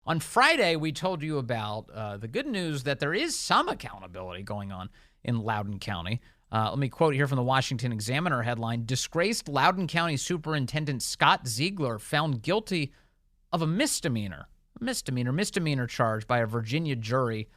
On Friday, we told you about the good news that there is some accountability going on in Loudoun County. Let me quote here from the Washington Examiner headline: disgraced Loudoun County Superintendent Scott Ziegler found guilty of a misdemeanor charge by a Virginia jury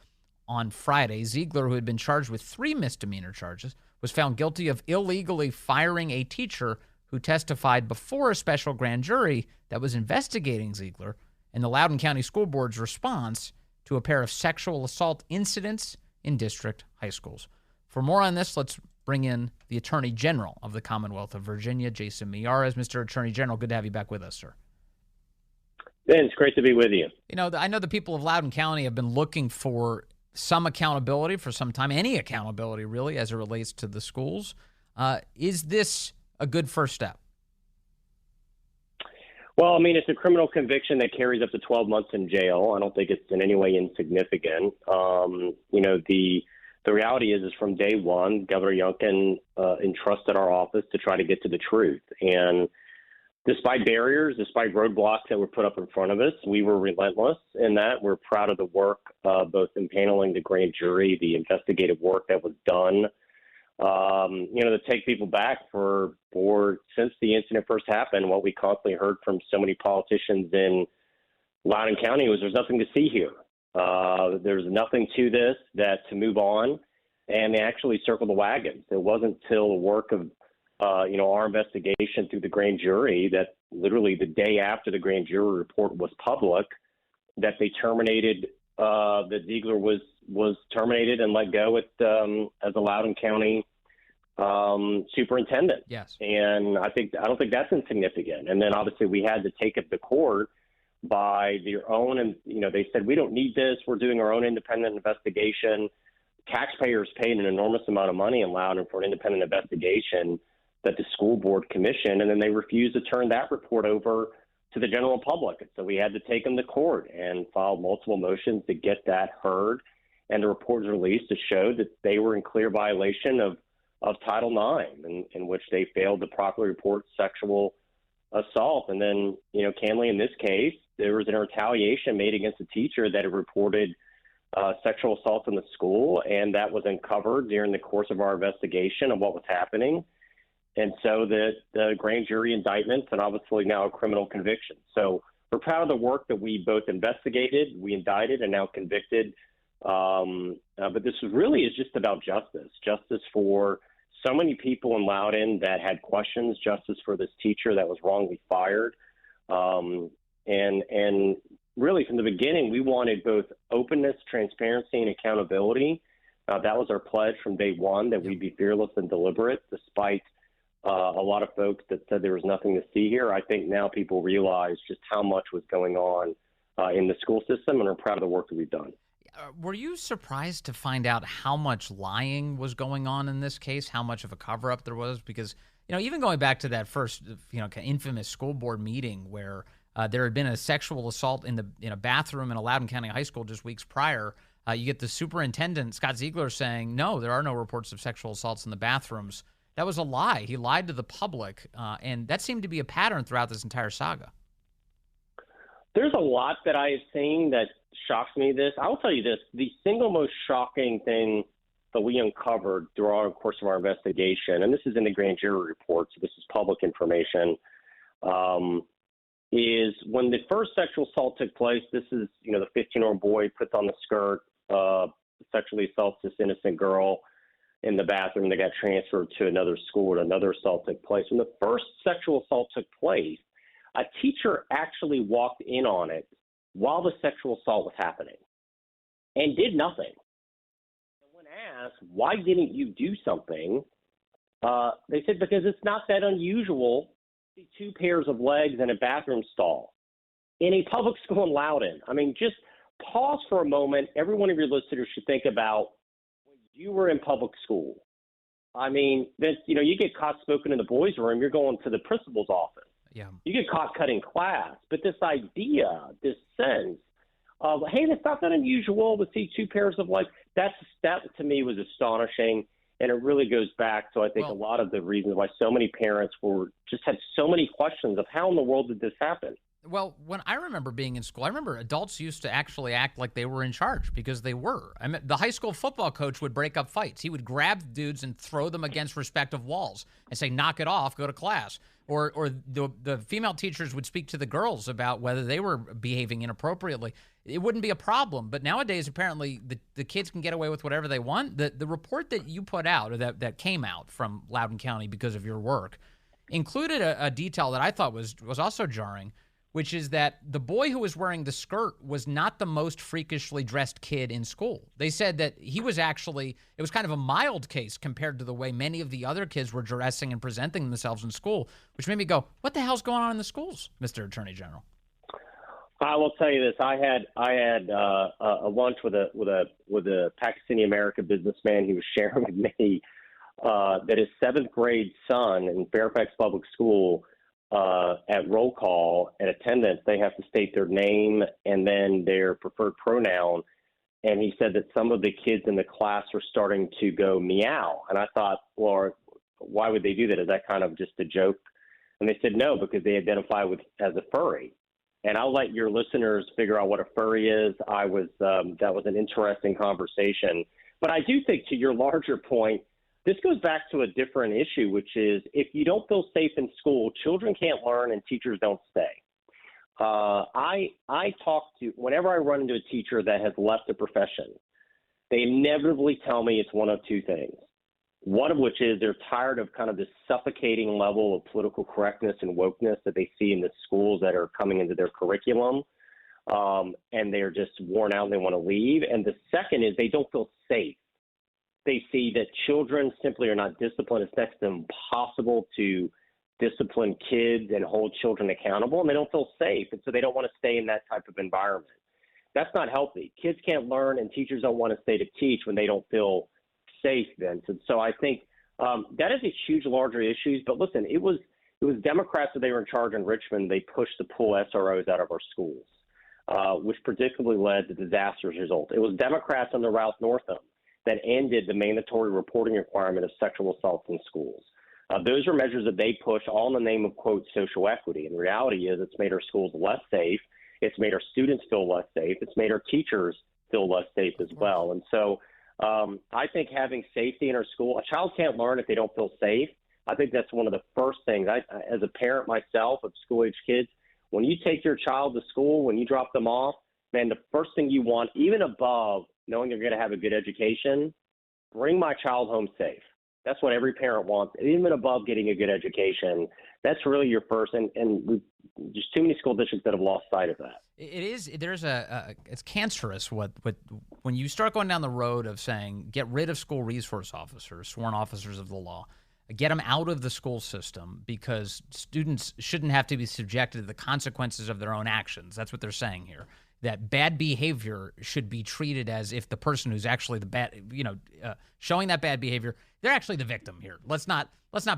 on Friday. Ziegler, who had been charged with 3 misdemeanor charges, was found guilty of illegally firing a teacher who testified before a special grand jury that was investigating Ziegler and the Loudoun County School Board's response to a pair of sexual assault incidents in district high schools. For more on this, let's bring in the Attorney General of the Commonwealth of Virginia, Jason Miyares. Mr. Attorney General, good to have you back with us, sir. Ben, it's great to be with you. You know, I know the people of Loudoun County have been looking for some accountability for some time, any accountability really, as it relates to the schools. Is this a good first step? Well, I mean, it's a criminal conviction that carries up to 12 months in jail. I don't think it's in any way insignificant. The reality is from day one, Governor Youngkin entrusted our office to try to get to the truth. And despite barriers, despite roadblocks that were put up in front of us, we were relentless in that. We're proud of the work, both in paneling the grand jury, the investigative work that was done, to take people back for since the incident first happened. What we constantly heard from so many politicians in Loudoun County was there's nothing to see here. There's nothing to this to move on. And they actually circled the wagons. It wasn't till the work of our investigation through the grand jury that literally the day after the grand jury report was public that they terminated, that Ziegler was terminated and let go as a Loudoun County superintendent. Yes. And I don't think that's insignificant. And then obviously we had to take it to court by their own, and they said, we don't need this. We're doing our own independent investigation. Taxpayers paid an enormous amount of money in Loudoun for an independent investigation that the school board commissioned, and then they refused to turn that report over to the general public. So we had to take them to court and file multiple motions to get that heard. And the report was released to show that they were in clear violation of Title IX, in which they failed to properly report sexual assault. And then, candidly, in this case, there was a retaliation made against a teacher that had reported sexual assault in the school, and that was uncovered during the course of our investigation of what was happening. And so the grand jury indictments and obviously now a criminal conviction. So we're proud of the work that we both investigated, we indicted, and now convicted. But this really is just about justice for so many people in Loudoun that had questions, justice for this teacher that was wrongly fired. And really from the beginning, we wanted both openness, transparency, and accountability. That was our pledge from day one, that we'd be fearless and deliberate, despite a lot of folks that said there was nothing to see here. I think now people realize just how much was going on in the school system, and are proud of the work that we've done. Were you surprised to find out how much lying was going on in this case, how much of a cover-up there was? Because, even going back to that first, infamous school board meeting where there had been a sexual assault in a bathroom in a Loudoun County high school just weeks prior, you get the superintendent, Scott Ziegler, saying, no, there are no reports of sexual assaults in the bathrooms. That was a lie. He lied to the public, and that seemed to be a pattern throughout this entire saga. There's a lot that I have seen that shocks me. I will tell you this, the single most shocking thing that we uncovered throughout the course of our investigation, and this is in the grand jury report, so this is public information, is when the first sexual assault took place. This is, the 15-year-old boy puts on the skirt, sexually assaults this innocent girl in the bathroom. They got transferred to another school, and another assault took place. When the first sexual assault took place, a teacher actually walked in on it while the sexual assault was happening and did nothing. And when asked, why didn't you do something? They said, because it's not that unusual to see 2 pairs of legs in a bathroom stall in a public school in Loudoun. I mean, just pause for a moment. Every one of your listeners should think about when you were in public school. I mean, you get caught smoking in the boys' room, you're going to the principal's office. Yeah. You get caught cutting class. But this idea, this sense of, hey, that's not that unusual to see 2 pairs of legs, that to me was astonishing. And it really goes back to, I think, a lot of the reasons why so many parents had so many questions of how in the world did this happen. Well, when I remember being in school, I remember adults used to actually act like they were in charge because they were. I mean, the high school football coach would break up fights. He would grab dudes and throw them against respective walls and say, knock it off, go to class. Or the female teachers would speak to the girls about whether they were behaving inappropriately. It wouldn't be a problem. But nowadays, apparently, the kids can get away with whatever they want. The report that you put out, or that came out from Loudoun County because of your work, included a detail that I thought was also jarring, which is that the boy who was wearing the skirt was not the most freakishly dressed kid in school. They said that he was actually, it was kind of a mild case compared to the way many of the other kids were dressing and presenting themselves in school, which made me go, what the hell's going on in the schools, Mr. Attorney General? I will tell you this. I had a lunch with a Pakistani American businessman. He was sharing with me that his 7th grade son in Fairfax Public School, at roll call, at attendance, they have to state their name and then their preferred pronoun. And he said that some of the kids in the class were starting to go meow. And I thought, well, why would they do that? Is that kind of just a joke? And they said no, because they identify as a furry. And I'll let your listeners figure out what a furry is. That was an interesting conversation. But I do think, to your larger point, this goes back to a different issue, which is if you don't feel safe in school, children can't learn and teachers don't stay. I talk to, whenever I run into a teacher that has left the profession, they inevitably tell me it's one of two things. One of which is they're tired of kind of this suffocating level of political correctness and wokeness that they see in the schools that are coming into their curriculum. And they're just worn out and they want to leave. And the second is they don't feel safe. They see that children simply are not disciplined. It's next to impossible to discipline kids and hold children accountable, and they don't feel safe. And so they don't want to stay in that type of environment. That's not healthy. Kids can't learn, and teachers don't want to stay to teach when they don't feel safe, Vince. And so I think that is a huge, larger issue. But listen, it was Democrats that they were in charge in Richmond. They pushed the pull SROs out of our schools, which predictably led to disastrous results. It was Democrats under Ralph Northam that ended the mandatory reporting requirement of sexual assaults in schools. Those are measures that they push all in the name of, quote, social equity. And the reality is it's made our schools less safe. It's made our students feel less safe. It's made our teachers feel less safe as well. And so I think having safety in our school, a child can't learn if they don't feel safe. I think that's one of the first things. As a parent myself of school-age kids, when you take your child to school, when you drop them off, man, the first thing you want, even above knowing they're going to have a good education, bring my child home safe. That's what every parent wants, even above getting a good education. That's really your first, and just too many school districts that have lost sight of that. It is. There's it's cancerous what when you start going down the road of saying get rid of school resource officers, sworn officers of the law, get them out of the school system because students shouldn't have to be subjected to the consequences of their own actions. That's what they're saying here. That bad behavior should be treated as if the person who's actually the bad, showing that bad behavior, they're actually the victim here. Let's not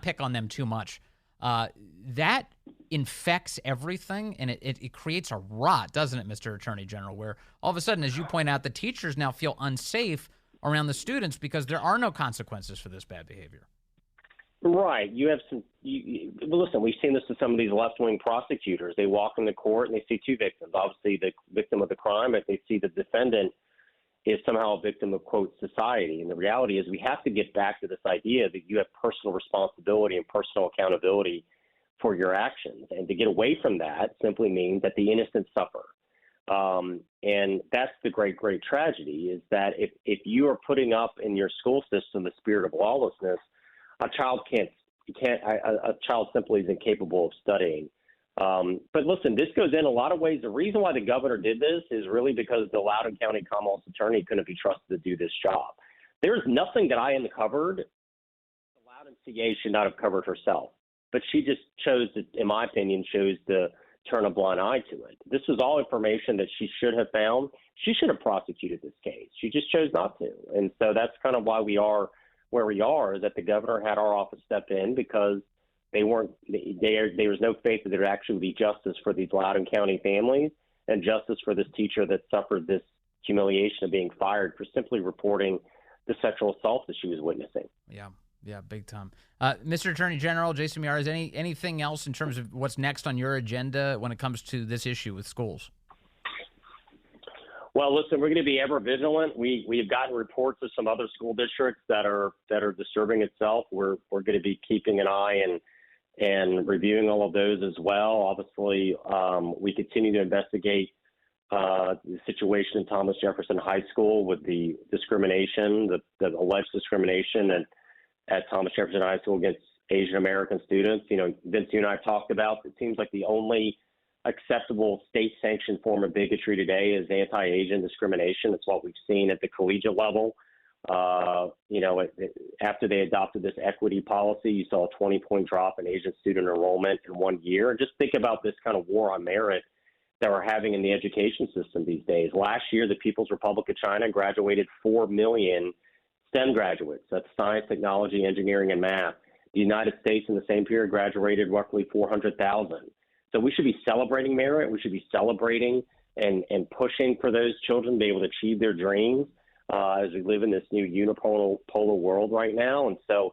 pick on them too much. That infects everything, and it creates a rot, doesn't it, Mr. Attorney General, where all of a sudden, as you point out, the teachers now feel unsafe around the students because there are no consequences for this bad behavior. Right. You have some. Listen, we've seen this to some of these left-wing prosecutors. They walk into court and they see two victims. Obviously, the victim of the crime, but they see the defendant is somehow a victim of, quote, society. And the reality is we have to get back to this idea that you have personal responsibility and personal accountability for your actions. And to get away from that simply means that the innocent suffer. And that's the great, great tragedy is that if you are putting up in your school system the spirit of lawlessness, a child a child simply is incapable of studying. But listen, this goes in a lot of ways. The reason why the governor did this is really because the Loudoun County Commonwealth attorney couldn't be trusted to do this job. There's nothing that I uncovered. The Loudoun CA should not have covered herself, but she just chose to, in my opinion, chose to turn a blind eye to it. This was all information that she should have found. She should have prosecuted this case. She just chose not to. And so that's kind of why we are where we are, is that the governor had our office step in because there was no faith that there actually would be justice for these Loudoun County families and justice for this teacher that suffered this humiliation of being fired for simply reporting the sexual assault that she was witnessing. Yeah. Yeah, big time. Mr. Attorney General, Jason Miyares, anything else in terms of what's next on your agenda when it comes to this issue with schools? Well, listen, we're going to be ever vigilant. We have gotten reports of some other school districts that are disturbing itself. We're going to be keeping an eye and reviewing all of those as well. Obviously, we continue to investigate the situation in Thomas Jefferson High School with the discrimination, the alleged discrimination at Thomas Jefferson High School against Asian American students. You know, Vince, you and I have talked about, it seems like the only acceptable state-sanctioned form of bigotry today is anti-Asian discrimination. It's what we've seen at the collegiate level. After they adopted this equity policy, you saw a 20-point drop in Asian student enrollment in 1 year. And just think about this kind of war on merit that we're having in the education system these days. Last year, the People's Republic of China graduated 4 million STEM graduates. That's science, technology, engineering, and math. The United States in the same period graduated roughly 400,000. So we should be celebrating merit. We should be celebrating and pushing for those children to be able to achieve their dreams as we live in this new unipolar world right now. And so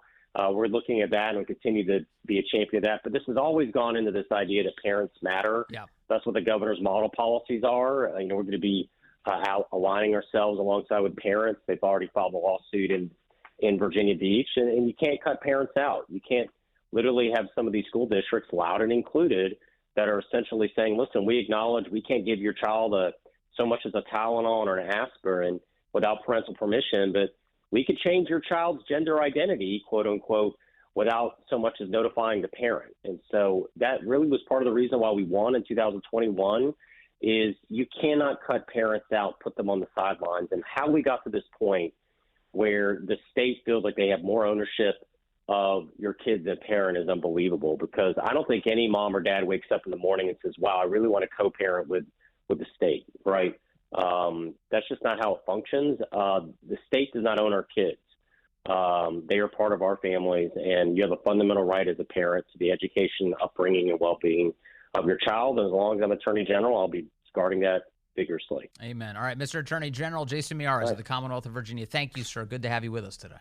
we're looking at that and we continue to be a champion of that. But this has always gone into this idea that parents matter. Yeah. That's what the governor's model policies are. We're going to be aligning ourselves alongside with parents. They've already filed a lawsuit in Virginia Beach, and you can't cut parents out. You can't literally have some of these school districts, Loudoun included, that are essentially saying, listen, we acknowledge we can't give your child so much as a Tylenol or an aspirin without parental permission, but we could change your child's gender identity, quote unquote, without so much as notifying the parent. And so that really was part of the reason why we won in 2021 is you cannot cut parents out, put them on the sidelines. And how we got to this point where the state feels like they have more ownership of your kid than parent is unbelievable, because I don't think any mom or dad wakes up in the morning and says, wow, I really want to co-parent with the state, right? That's just not how it functions. The state does not own our kids. They are part of our families, and you have a fundamental right as a parent to the education, upbringing, and well-being of your child. And as long as I'm Attorney General, I'll be guarding that vigorously. Amen. All right, Mr. Attorney General Jason Miyares of the Commonwealth of Virginia, thank you, sir. Good to have you with us today.